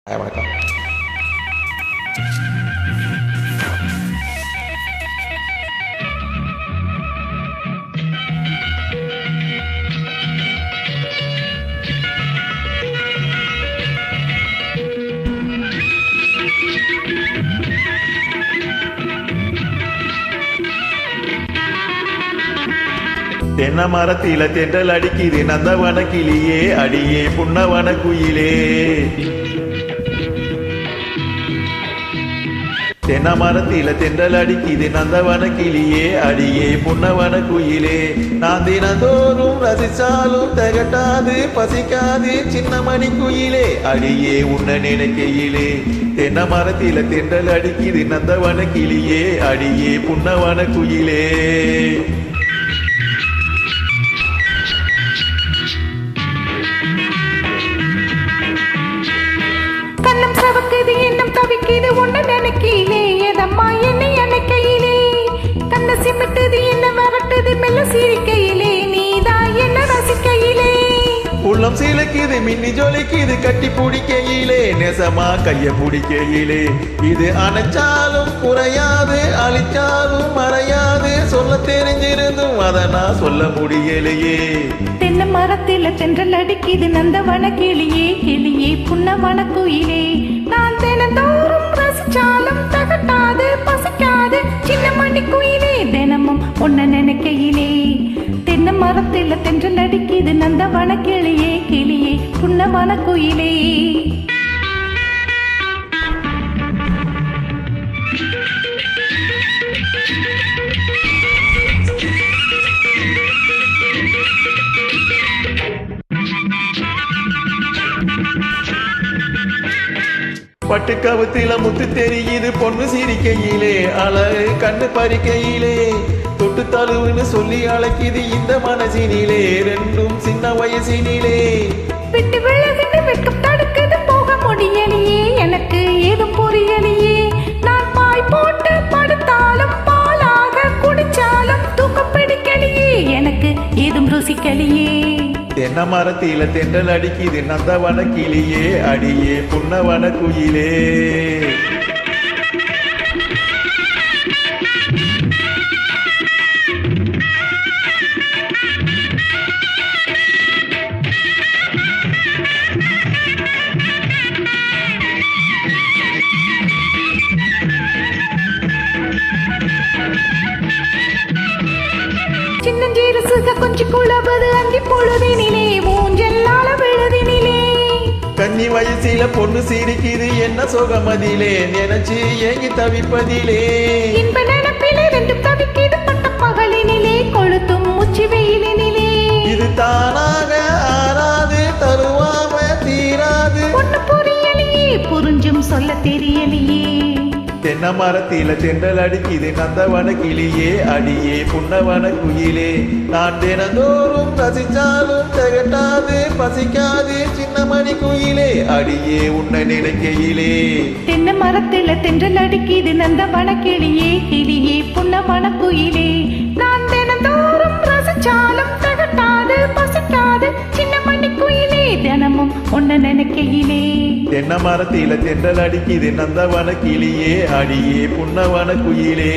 வணக்கம். தென்ன மரத்தில தென்றல் அடிக்குது நந்தவன கிளியே அடியே புன்னவன குயிலே. தென்ன மரத்தில தென்றல் அடிக்குது நந்தவன கிளியே அடியே புன்னவன குயிலே. நான் தினந்தோறும் ரசிச்சாலும் தகட்டாது பசிக்காது சின்ன மணி குயிலே அடியே உன்ன நினைக்கையிலே. தென்ன மரத்தில தென்றல் அடிக்குது நந்தவன கிளியே அடியே புன்னவன குயிலே. கண்ணம் சவக்குது எண்ணம் தவிக்குது ஒண்ணு நினைக்கையிலே ஏதம்மா என்னை அணைக்கையிலே. கண்ண சிமிட்டுது என்ன வரட்டுது மெல்ல சிரிக்கையிலே நீதான் என்ன ரசிக்கையிலே. உள்ளம் சீலக்குது மின்னி ஜொலிக்குது கட்டி பிடிக்கையிலே நெசமா கைய பிடிக்கையிலே. இது அணைச்சாலும் குறையாது அழிச்சாலும் மறையாது சொல்ல தெரிஞ்சிருந்தும் அதை நான் சொல்ல முடியலையே. தென்னை மரத்தில தென்றல் அடிக்குது நந்தவன கிளியே கிளியே புன்னவன குயிலே. நான் தினந்தோறும் ரசிச்சாலும் தகட்டாது பசிக்காது சின்ன மணி குயிலே தினமும் ஒன்ன நினைக்கையிலே. தென்னை மரத்தில தென்றல் அடிக்குது நந்தவன கிளியே கிளியே புன்னவன குயிலே. பட்டு கவுத்தில முத்து தெரியுது பொண்ணு சிரிக்கையிலே அழகு கண்ணு பறிக்கையிலே. தொட்டு தழுவுன்னு சொல்லி அழைக்குது இந்த மனசினிலே ரெண்டும் சின்ன வயசினிலே. விட்டு விலகுன்னு வெட்கம் தடுக்குது போக முடியலையே எனக்கு ஏதும் புரியலையே. நான் பாய் போட்டு படுத்தாலும் பாலாக குடிச்சாலும் தூக்கம் பிடிக்கலையே எனக்கு ஏதும் ருசிக்கலையே. தென்ன மரத்தில தென்றல் அடிக்குது நந்தவன கிளியே அடியே புன்னவன குயிலே. சின்னஞ்சீர சுக கொஞ்சம் குழவது அந்தி பொழுதினிலே மூஞ்செல்லால விழுதினிலே. கன்னி வயசில பொண்ணு சிரிக்குது என்ன சுகமதிலே நினைச்சு ஏங்கி தவிப்பதிலே. இன்ப நினைப்பிலே ரெண்டும் தவிக்கிது பட்ட பகலினிலே கொளுத்தும் உச்சி வெயிலினிலே. இது தானாக ஆறாது தருவாம தீராது ஒண்ணு புரியலையே புரிஞ்சும் சொல்ல தெரியலையே. தென்ன மரத்தில தென்றல் அடிக்குது நந்தவன கிளியே அடியே புன்னவன குயிலே. நான் தினந்தோறும் ரசிச்சாலும் தகட்டாது பசிக்காது சின்ன மணி குயிலே அடியே உன்னை நினைக்கையிலே. தென்னை மரத்தில தென்றல் அடிக்குது நந்தவன கிளியே கிளியே புன்னவன குயிலே. நான் தினந்தோறும் ரசிச்சாலும் தகட்டாது பசிக்காது சின்ன மணி குயிலே தினமும் ஒன்ன நினைக்கையிலே. தென்ன மரத்தில தென்றல் அடிக்குது நந்தவன கிளியே அடியே புன்னவன குயிலே.